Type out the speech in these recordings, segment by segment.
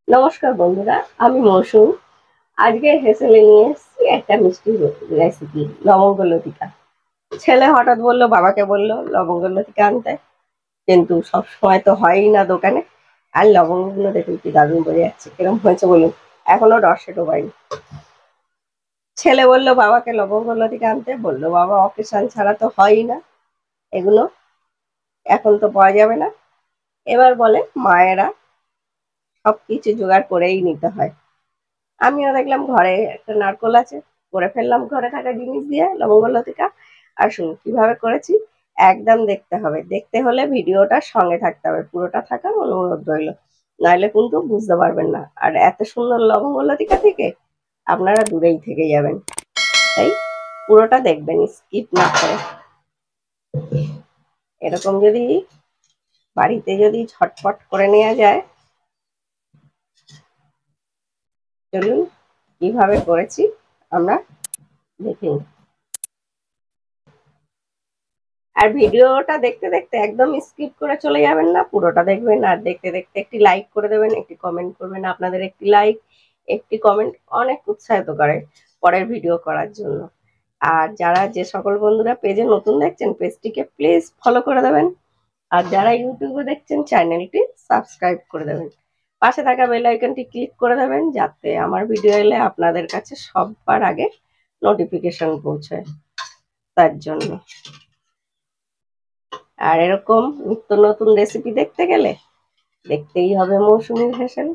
নমস্কার বন্ধুরা, আমি মৌসুম। আজকে হেসেলে নিয়ে এসেছি একটা মিষ্টি রেসিপি, লবঙ্গ লতিকা। ছেলে হঠাৎ বললো, বাবাকে বললো লবঙ্গ লতিকা আনতে, কিন্তু সব সময় তো হয়ই না দোকানে। আর লবঙ্গগুলো দেখুন কি দারুণ বেড়ে যাচ্ছে, কিরম হয়েছে বলুন, এখনো রসে ডোবাইনি। ছেলে বললো বাবাকে লবঙ্গ লতিকা আনতে, বললো বাবা অকেশন ছাড়া তো হয়ই না এগুলো, এখন তো পাওয়া যাবে না। এবার বলে মায়েরা সবকিছু জোগাড় করেই নিতে হয়। আমিও দেখলাম ঘরে একটা নারকোল আছে, করে ফেললাম ঘরে থাকা জিনিস দিয়ে লবঙ্গ লতিকা। আর শুনুন কিভাবে করেছি, একদম দেখতে হবে। দেখতে হলে ভিডিওটার সঙ্গে থাকতে হবে, পুরোটা থাকার অনুরোধ রইল, নাহলে কিন্তু বুঝতে পারবেন না। আর এত সুন্দর লবঙ্গ লতিকা থেকে আপনারা দূরেই থেকে যাবেন, তাই পুরোটা দেখবেন, স্কিপ না করে। এরকম যদি বাড়িতে যদি ঝটপট করে নেওয়া যায়, চলুন কিভাবে করেছি আমরা দেখে নিই। আর ভিডিওটা দেখতে দেখতে একদম স্কিপ করে চলে যাবেন না, পুরোটা দেখবেন। আর দেখতে দেখতে একটি লাইক করে দেবেন, একটি কমেন্ট করবেন। আপনাদের একটি লাইক, একটি কমেন্ট অনেক উৎসাহিত করে পরের ভিডিও করার জন্য। আর যারা যে সকল বন্ধুরা পেজে নতুন দেখছেন, পেজটিকে প্লিজ ফলো করে দেবেন। আর যারা ইউটিউবে দেখছেন, চ্যানেলটি সাবস্ক্রাইব করে দেবেন। পাশে থাকা বেল আইকনটি ক্লিক করে দেবেন, যাতে আমার ভিডিও এলে আপনাদের কাছে সবার আগে নোটিফিকেশন পৌঁছায়, তার জন্য। আর এরকম নিত্য নতুন রেসিপি দেখতে গেলে দেখতেই হবে মৌসুমীর হেসেল।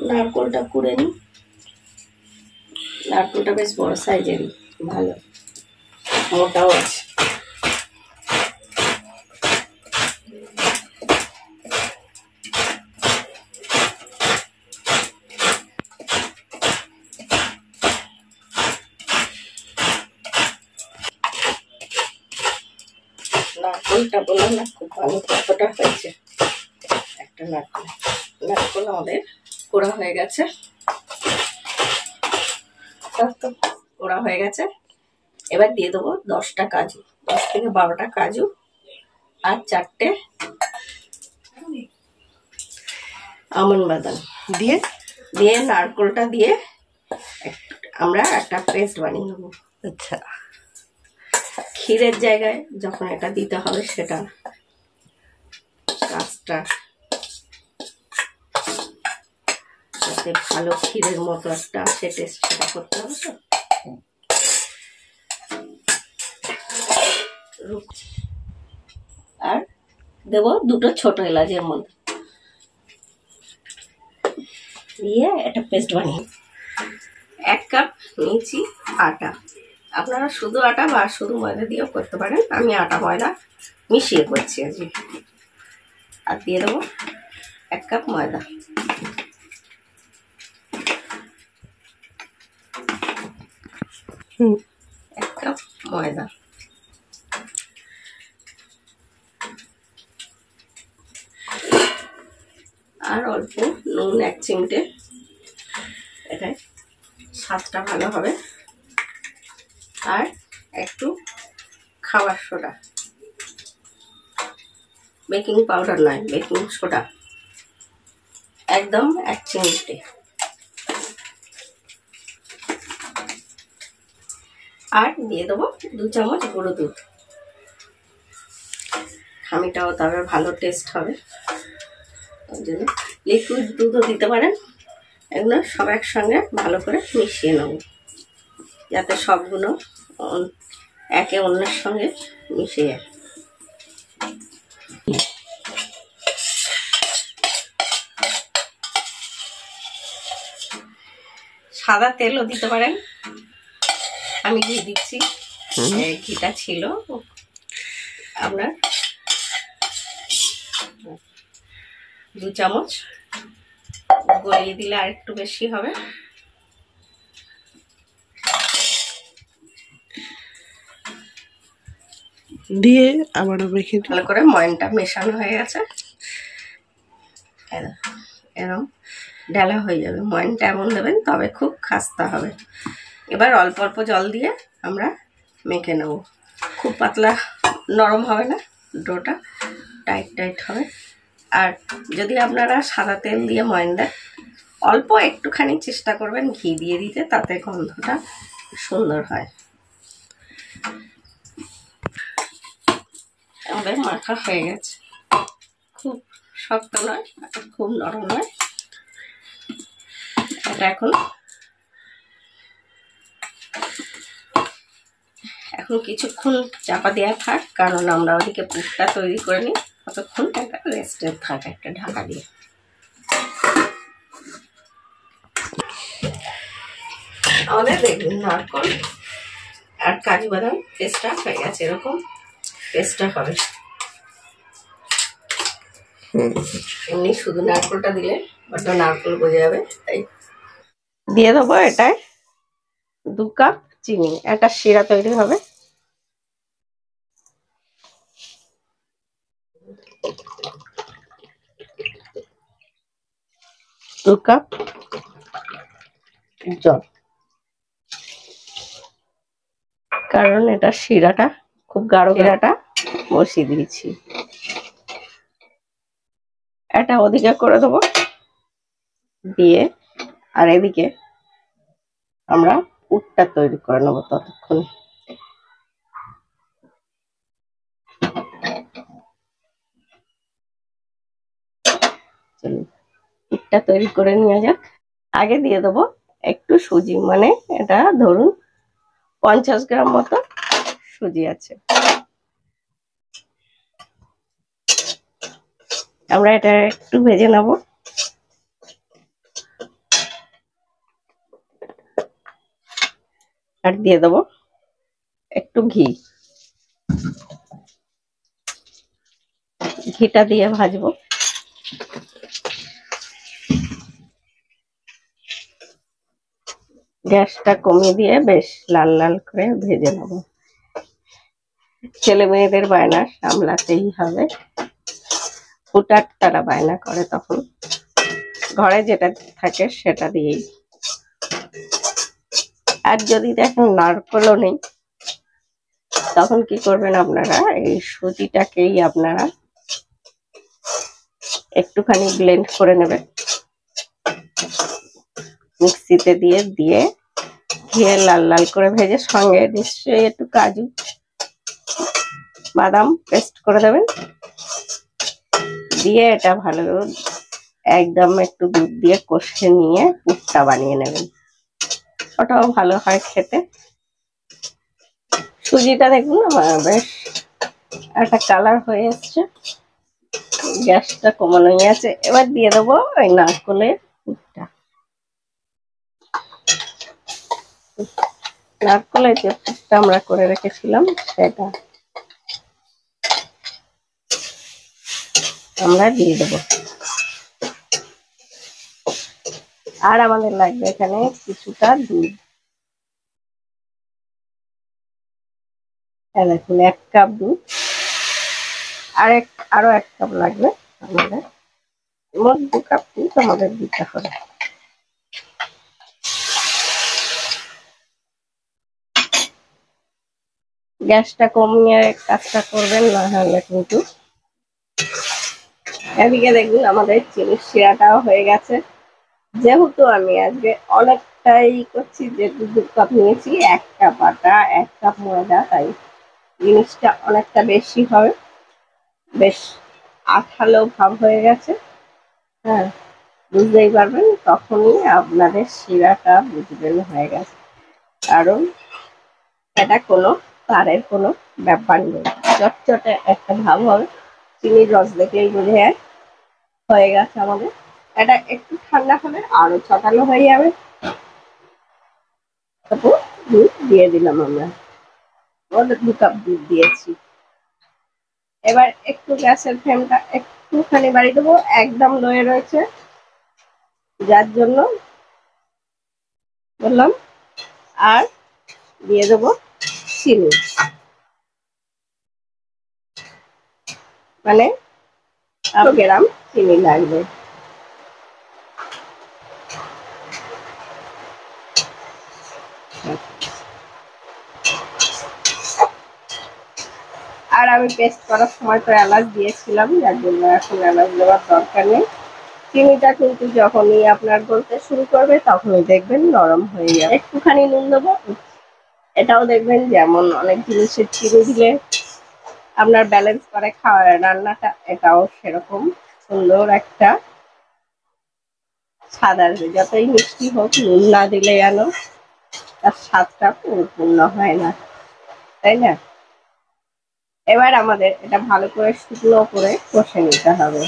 নারকোলটা কুড়ে নি, নারকোলটা বেশ বড় সাইজেরই, ভালো মোটাও আছে। নারকোলটা বললাম না খুব ভালো, কতটা হয়েছে একটা নারকোল। নারকোল আমাদের কোড়া হয়ে গেছে, তো কোড়া হয়ে গেছে। এবার দিয়ে দেবো 10টা কাজু, 10 থেকে 12টা কাজু, আর 4টে আমন্ড বাদাম দিয়ে দিয়ে নারকোলটা দিয়ে আমরা একটা পেস্ট বানিয়ে নেবো। আচ্ছা, ক্ষীরের জায়গায় যখন এটা দিতে হবে, সেটা কাজটা যাতে ভালো ক্ষীরের মতো একটা আসে টেস্ট, সেটা করতে হবে। তো আর দেবো 2টো ছোট এলাচের মধ্যে দিয়ে একটা পেস্ট বানিয়ে। 1 কাপ নিয়েছি আটা, আপনারা শুধু আটা বা শুধু ময়দা দিয়েও করতে পারেন। আমি আটা ময়দা মিশিয়ে করছি আজকে। আর দিয়ে দেবো 1 কাপ ময়দা, এক কাপ ময়দা। আর অল্প নুন 1 চিমটে, এটাই স্বাদটা ভালো হবে। আর একটু খাবার সোডা, বেকিং পাউডার নয়, বেকিং সোডা, একদম 1 চিমটে। আর দিয়ে দেবো 2 চামচ গুঁড়ো দুধ, খামিটাও তবে ভালো টেস্ট হবে, ওই জন্য লিকুইড দুধও দিতে পারেন। এগুলো সব একসঙ্গে ভালো করে মিশিয়ে নেব, যাতে সবগুলো একে অন্যের সঙ্গে মিশে যায়। সাদা তেলও দিতে পারেন, আমি ঘি দিচ্ছি। ঘিটা ছিল আপনার 2 চামচ, গলিয়ে দিলে আর একটু বেশি হবে। দিয়ে আবারও মেখে ভালো করে ময়নটা মেশানো হয়ে গেছে, এরকম ঢালা হয়ে যাবে। ময়নটা এমন দেবেন তবে খুব খাস্তা হবে। এবার অল্প অল্প জল দিয়ে আমরা মেখে নেব, খুব পাতলা নরম হবে না, ডোটা টাইট টাইট হবে। আর যদি আপনারা সাদা তেল দিয়ে ময়ান দেন, অল্প একটুখানি চেষ্টা করবেন ঘি দিয়ে দিতে, তাতে গন্ধটা সুন্দর হয়। আমাদের মাখা হয়ে গেছে, খুব শক্ত নয়, খুব নরম নয়। এটা এখন কিছুক্ষণ চাপা দেওয়া থাক, কারণ আমরা ওদিকে পুরটা তৈরি করে নিই, ততক্ষণ একটা রেস্টে থাক একটা ঢাকা দিয়ে। আমাদের দেখুন নারকল আর কাজু বাদাম পেস্টটা হয়ে গেছে, এরকম পেস্টটা হবে। এমনি শুধু নারকলটা দিলে বড্ড নারকল বোঝা যাবে, তাই দিয়ে দেবো এটায় 2 কাপ চিনি। একটা শিরা তৈরি হবে। দু কাপ জল, কারণ এটা শিরাটা খুব গাঢ়, শিরাটা বসিয়ে দিয়েছি। এটা ওদিকে করে দেবো, দিয়ে আর এদিকে আমরা পুরটা তৈরি করে নেবো ততক্ষণ। চলুন পুরটা তৈরি করে নিয়ে যাক। আগে দিয়ে দেবো একটু সুজি, মানে এটা ধরুন 50 গ্রাম মতো সুজি আছে। আমরা এটা একটু ভেজে নেব। আর দিয়ে দেবো একটু ঘি, ঘিটা দিয়ে ভাজবো। গ্যাসটা কমিয়ে দিয়ে বেশ লাল লাল করে ভেজে নেব। ছেলে মেয়েদের বায়না সামলাতেই হবে, হুটহাট তারা বায়না করে, তখন ঘরে যেটা থাকে সেটা দিয়েই। আর যদি দেখেন নারকেলও নেই, তখন কি করবেন আপনারা, এই সুজিটাকেই আপনারা একটুখানি ব্লেন্ড করে নেবেন মিক্সিতে, দিয়ে ঘিয়ে লাল লাল করে ভেজে, সঙ্গে নিশ্চয়ই একটু কাজু বাদাম পেস্ট করে দেবেন। দিয়ে এটা ভালো একদম একটু দুধ দিয়ে কষে নিয়ে পুরটা বানিয়ে নেবেন, ওটাও ভালো হয় খেতে। সুজিটা দেখুন বেশ একটা কালার হয়ে এসছে, গ্যাসটা কমানোই আছে। এবার দিয়ে দেবো ওই নারকেলের পুরটা। নারকেলের যে পুরটা আমরা করে রেখেছিলাম সেটা আমরা দিয়ে দেবো। আর আমাদের লাগবে এখানে কিছুটা দুধ। দেখুন 1 কাপ দুধ, আরো 1 কাপ লাগবে আমাদের, মোট 2 কাপ দুধ আমাদের দিতে হবে। গ্যাসটা কমিয়ে কাজটা করবেন, না হলে কিন্তু। এদিকে দেখুন আমাদের চিনির শিরাটাও হয়ে গেছে। যেহেতু আমি আজকে অনেকটাই করছি, যে 2 কাপ নিয়েছি, 1 কাপ আটা 1 কাপ ময়দা, তাই জিনিসটা অনেকটা বেশি হবে। বেশ আঠালো ভাব হয়ে গেছে। হ্যাঁ, বুঝতেই পারবেন, তখনই আপনাদের শিরাটা বুঝবেন হয়ে গেছে, কারণ এটা কোনো তারের কোনো ব্যাপার নেই, চটচটে একটা ভাব হবে। চিনির রস দেখলেই বোঝা যায় হয়ে গেছে আমাদের। এটা একটু ঠান্ডা হলে আরো চটালো হয়ে যাবে। তারপর দুধ দিয়ে দিলাম, আমরা 2 কাপ দুধ দিয়েছি। এবার একটু গ্যাসের ফ্লেমটা একটুখানি বাড়িয়ে দেবো, একদম লোয়ে রয়েছে, যার জন্য বললাম। আর দিয়ে দেবো চিনি, মানে 100 গ্রাম চিনি লাগবে। আর আর আমি পেস্ট করার সময় তো এলাচ দিয়েছিলাম, যার জন্য এখন এলাচ দেওয়ার দরকার নেই। চিনিটা কিন্তু যখনই আপনার গলতে শুরু করবে তখনই দেখবেন নরম হয়ে যাবে। একটুখানি নুন দেবো, এটাও দেখবেন যেমন অনেক জিনিসের চিনি দিলে আপনার ব্যালেন্স করে খাওয়া রান্নাটা, এটাও সেরকম সুন্দর একটা স্বাদ আসবে। যতই মিষ্টি হোক, নুন না দিলে যেন তার স্বাদটা পরিপূর্ণ হয় না, তাই না? এবার আমাদের এটা ভালো করে শুকনো করে কষে নিতে হবে।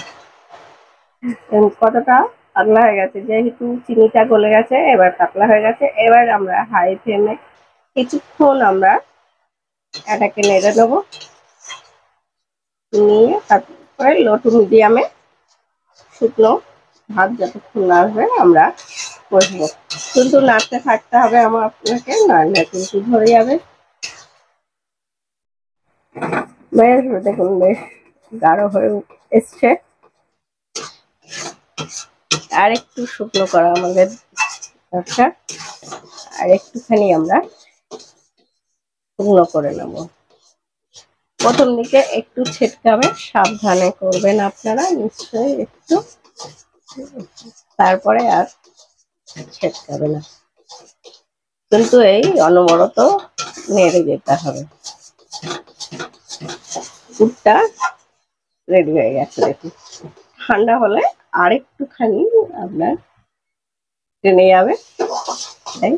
কতটা পাতলা হয়ে গেছে, যেহেতু চিনিটা গলে গেছে, এবার পাতলা হয়ে গেছে। এবার আমরা হাই ফ্লেমে কিছুক্ষণ আমরা এটাকে নেড়ে দেবো, নিয়ে তারপরে লো টু মিডিয়ামে শুকনো ভাত যতক্ষণ না আসবে আমরা কষবো। কিন্তু নাড়তে থাকতে হবে আমার আপনাকে, নাড়লে কিন্তু ধরে যাবে। বেশ দেখুন, বেশ গাঢ় হয়ে এসছে। আর একটু শুকনো করা আমাদের দরকার, আর একটুখানি আমরা শুকনো করে নেব। প্রথম দিকে একটু ছেটকাবে, সাবধানে করবেন আপনারা নিশ্চয়ই একটু, তারপরে আর ছেটকাবে না। কিন্তু এই অনবরত নেড়ে যেতে হবে। পুরটা রেডি হয়ে গেছে দেখুন। ঠান্ডা হলে আর একটুখানি আপনার টেনে যাবে, তাই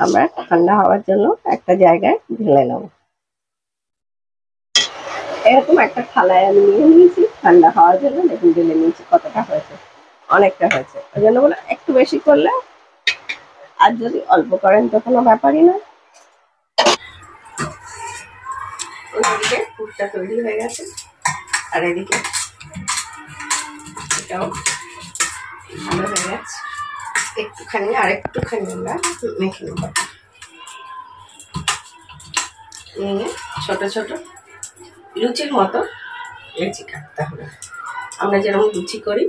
আমরা ঠান্ডা হওয়ার জন্য একটা জায়গায় ঢেলে নেব। এরকম একটা থালায় আমি নিয়ে নিয়েছি ঠান্ডা হওয়ার জন্য। দেখুন ঢেলে নিয়েছি, কতটা হয়েছে, অনেকটা হয়েছে। ওই জন্য বলে একটু বেশি করলে, আর যদি অল্প করেন তো কোনো ব্যাপারই না। ওইদিকে পুরটা তৈরি হয়ে গেছে, আর এদিকে এটাও ভালো হয়ে গেছে। একটুখানি আর একটুখানি আমরা মেখে নেব, নিয়ে ছোট ছোট লুচির মতো লেচি কাটতে হবে। আমরা যেরকম লুচি করি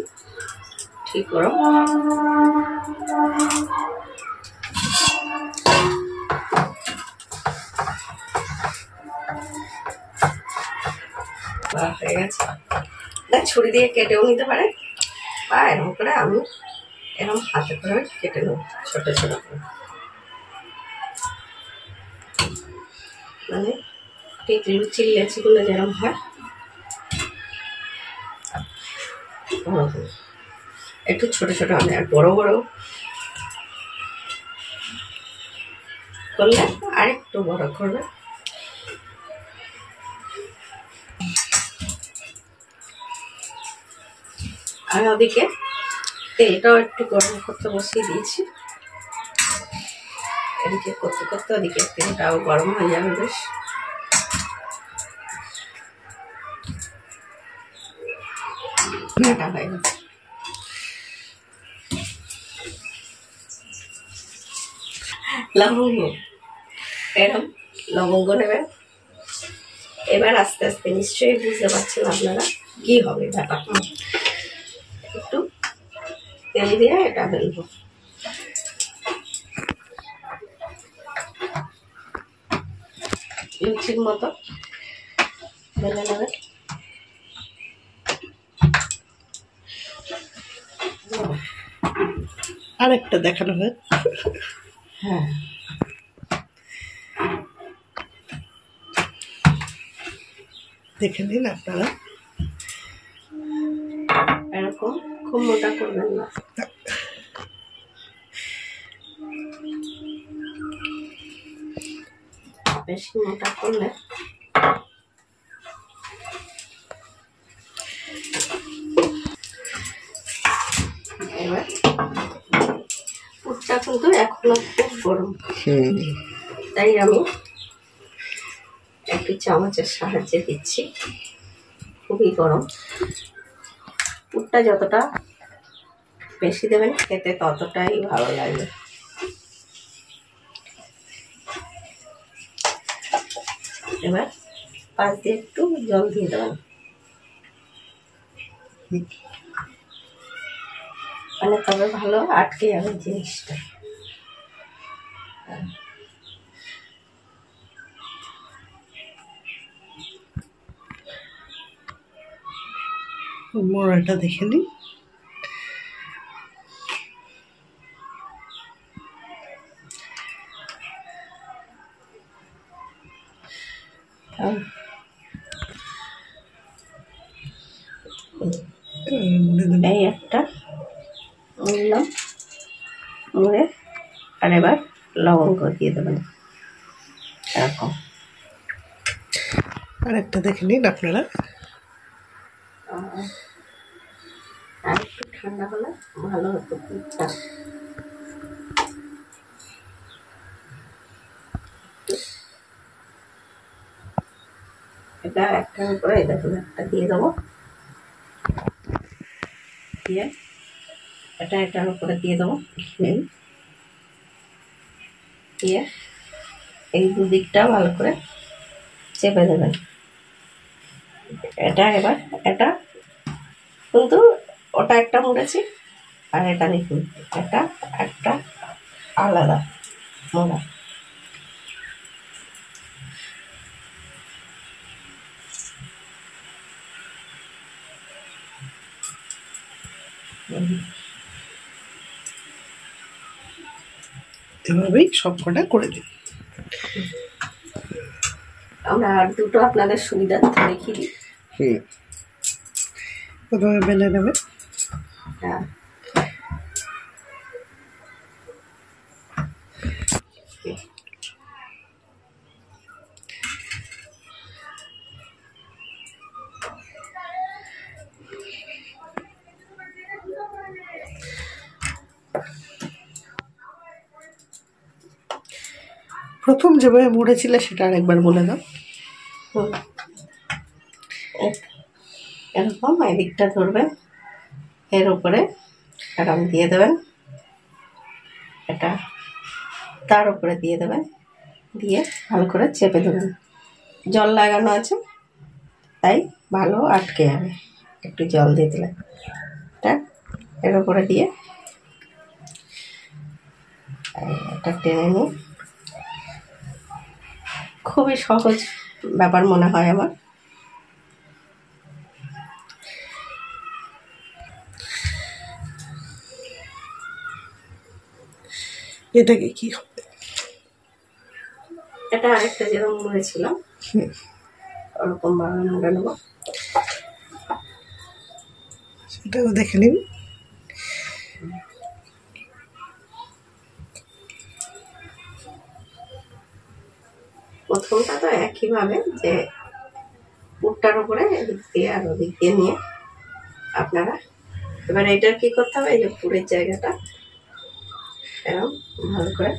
ঠিক করো। হয়ে গেছে, ছুরি দিয়ে কেটেও নিতে পারে, বা এরকম করে আমি এরকম হাতে করে কেটে নেব ছোট ছোট করে, মানে ঠিক লুচির লেচিগুলো যেরকম হয় একটু ছোট ছোট হবে। আর বড় বড় করলে আর একটু বড় করবে। আমি ওদিকে তেলটাও একটু গরম করতে বসিয়ে দিয়েছি। এদিকে করতে করতে ওদিকে তেলটাও গরম হয়ে যাবে বেশ। এটা হয়ে গেছে। লবঙ্গ, এরকম লবঙ্গ নেবেন। এবার আস্তে আস্তে নিশ্চয়ই বুঝতে পারছেন আপনারা কি হবে ব্যাপারটা। একটু তেল দিয়ে এটা বেলবো। লুচির মতো বেলে নেবে। আরেকটা দেখানো হয়। হ্যাঁ, দেখে নিন আপনারা। এরকম খুব মোটা করবেন না, বেশি মোটা করলে এবার পুরটা কিন্তু এখনো খুব গরম, তাই আমি একটু চামচের সাহায্যে দিচ্ছি। খুবই গরম। পুরটা যতটা বেশি দেবেন খেতে ততটাই ভালো লাগবে। এবার পাশ দিয়ে একটু জল দিয়ে দেবেন, মানে তবে ভালো আটকে যাবে জিনিসটা। মোড়াটা দেখে নিই। এই একটা মুড়লাম, মুড়ে আর এবার লবঙ্গ দিয়ে দেবেন এরকম। আর একটা দেখে নিন আপনারা। আর একটু ঠান্ডা হলে ভালো হতো পিঠটা। এটা একটার উপরে দেখুন একটা দিয়ে দেবো, দিয়ে এটা এটার উপরে দিয়ে দেবো, দিয়ে এই দুদিকটা ভালো করে চেপে দেবেন। এটা এবার এটা কিন্তু ওটা একটা মুড়েছি আর এটা দেখুন এটা একটা আলাদা মোড়া। এভাবেই সব কটা করে দিন। আমরা আর দুটো আপনাদের সুবিধার্থে দেখিয়ে দিই। প্রথমে বেলে নেবে। হ্যাঁ, প্রথম যেভাবে মুড়েছিলে সেটা আরেকবার বলে দাও। এরকম এদিকটা ধরবেন, এর উপরে এরকম দিয়ে দেবেন, এটা তার উপরে দিয়ে দেবেন, দিয়ে ভালো করে চেপে দেবেন। জল লাগানো আছে তাই ভালো আটকে যাবে, একটু জল দিয়ে দিলে এটা এর উপরে দিয়ে এটা টেনে নিয়ে, খুবই সহজ ব্যাপার মনে হয় আমার। এটাকে কি হবে? এটা আরেকটা যেরকম মুড়েছিলাম ওরকম ভাবে মুড়ে নেবো। সেটাও দেখে নিন। প্রথমটা তো একইভাবে যে পুরটার উপরে এদিক দিয়ে আর ওদিক দিয়ে নিয়ে আপনারা এবার এটার কি করতে হবে, এই যে পুরের জায়গাটা এরকম ভালো করে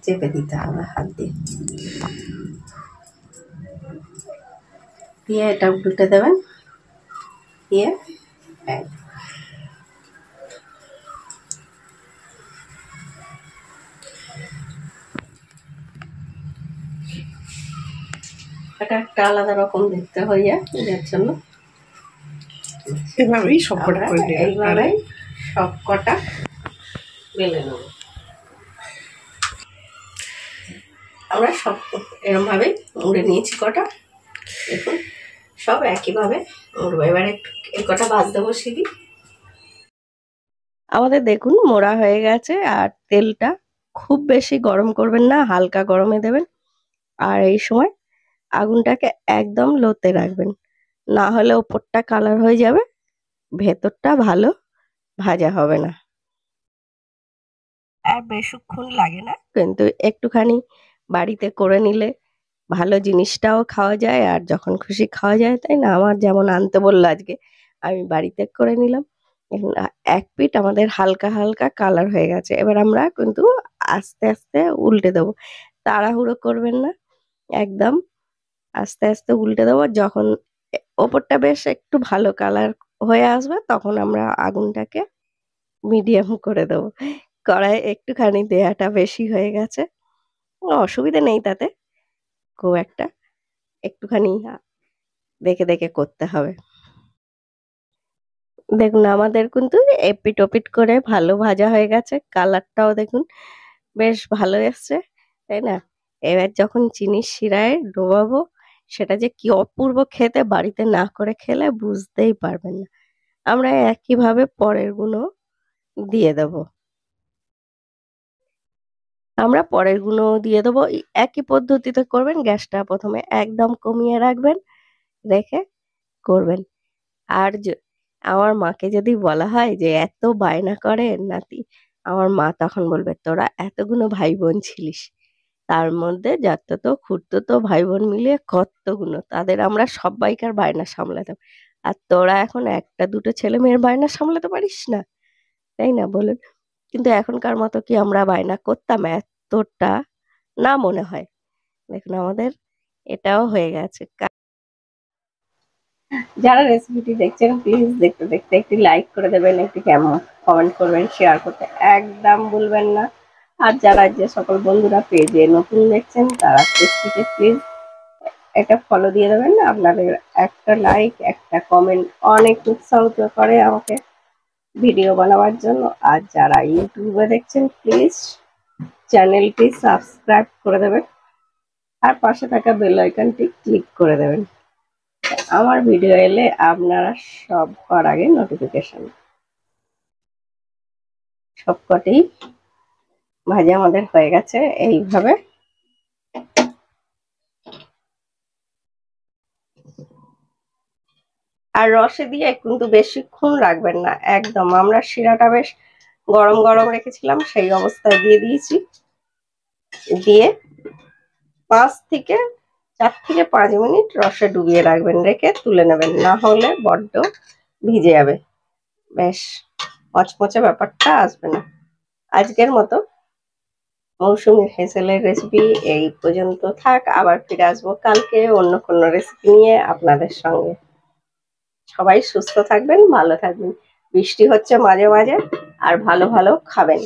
চেপে দিতে হবে হাত দিয়ে, দিয়ে এটা উল্টে দেবেন, দিয়ে এটা একটা আলাদা রকম দেখতে হয়ে যায়, এর জন্য এভাবেই সব কটা করে নিন। এইভাবেই সব কটা বেলে নেব। আমরা সব এরকম ভাবে মুড়ে নিয়েছি কটা, দেখুন সব একইভাবে মুড়বো। এবার একটু এই কটা ভাজতে বসিয়ে দিই। আমাদের দেখুন মোড়া হয়ে গেছে, আর তেলটা খুব বেশি গরম করবেন না, হালকা গরমে দেবেন। আর এই সময় আগুনটাকে একদম লোতে রাখবেন, না হলে ওপরটা কালার হয়ে যাবে, ভেতরটা ভালো ভাজা হবে না। আর বেশিক্ষণ লাগে না, কিন্তু একটুখানি বাড়িতে করে নিলে ভালো জিনিসটাও খাওয়া যায় আর যখন খুশি খাওয়া যায়, তাই না? আমার যেমন আনতে বললো আজকে, আমি বাড়িতে করে নিলাম। এখন এক পিঠ আমাদের হালকা হালকা কালার হয়ে গেছে, এবার আমরা কিন্তু আস্তে আস্তে উল্টে দেবো, তাড়াহুড়ো করবেন না, একদম আস্তে আস্তে উল্টে দেবো। যখন ওপরটা বেশ একটু ভালো কালার হয়ে আসবে তখন আমরা আগুনটাকে মিডিয়াম করে দেবো। কড়াই একটুখানি দেয়াটা বেশি হয়ে গেছে, অসুবিধা নেই তাতে খুব একটা, একটুখানি দেখে দেখে করতে হবে। দেখুন আমাদের কিন্তু এপিট ওপিট করে ভালো ভাজা হয়ে গেছে, কালারটাও দেখুন বেশ ভালো এসছে, তাই না? এবার যখন চিনির শিরায় ডোবাবো সেটা যে কি অপূর্ব খেতে, বাড়িতে না করে খেলে বুঝতেই পারবেন না। আমরা একইভাবে পরের গুলো দিয়ে দেব। আমরা পরের গুলো দিয়ে দেবো, একই পদ্ধতিতে করবেন। গ্যাসটা প্রথমে একদম কমিয়ে রাখবেন, রেখে করবেন। আর আমার মাকে যদি বলা হয় যে এত বায়না করে নাতি, আমার মা তখন বলবে তোরা এতগুলো ভাই বোন ছিলিস, তার মধ্যে তো খুড়তুতো ভাই বোন মিলিয়ে কতগুলো, তাদের আমরা সবাইকার বায়না সামলাতাম, আর তোরা এখন একটা দুটো ছেলে মেয়ের বায়না সামলাতে পারিস না, তাই না বলুন? কিন্তু এখনকার মতো কি আমরা বায়না করতাম এতটা? না মনে হয়। দেখুন আমাদের এটাও হয়ে গেছে। যারা রেসিপিটি দেখছেন প্লিজ দেখতে দেখতে একটি লাইক করে দেবেন, একটি কেমন কমেন্ট করবেন, শেয়ার করতে একদম ভুলবেন না। আর যারা যে সকল বন্ধুরা পেজে নতুন দেখছেন তারা পেজটিকে প্লিজ একটা ফলো দিয়ে দেবেন। আপনাদের একটা লাইক, একটা কমেন্ট অনেক উৎসাহিত করে আমাকে ভিডিও বানাবার জন্য। আর যারা ইউটিউবে দেখছেন প্লিজ চ্যানেলটি সাবস্ক্রাইব করে দেবেন, আর পাশে থাকা বেল আইকনটি ক্লিক করে দেবেন। আমার ভিডিও এলে আপনারা সবার আগে নোটিফিকেশন। সবকটি ভাজি আমাদের হয়ে গেছে এইভাবে। আর রসে দিয়ে কিন্তু বেশিক্ষণ রাখবেন না, একদম আমরা শিরাটা বেশ গরম গরম রেখেছিলাম সেই অবস্থায় দিয়ে দিয়েছি। দিয়ে 4 থেকে 5 মিনিট রসে ডুবিয়ে রাখবেন, রেখে তুলে নেবেন, না হলে বড্ড ভিজে যাবে, বেশ মচমচে ব্যাপারটা আসবে না। আজকের মতো মৌসুমীর হেসেলের রেসিপি এই পর্যন্ত থাক। আবার ফিরে আসবো কালকে অন্য কোনো রেসিপি নিয়ে আপনাদের সঙ্গে। সবাই সুস্থ থাকবেন, ভালো থাকবেন। বৃষ্টি হচ্ছে মাঝে মাঝে, আর ভালো ভালো খাবেন।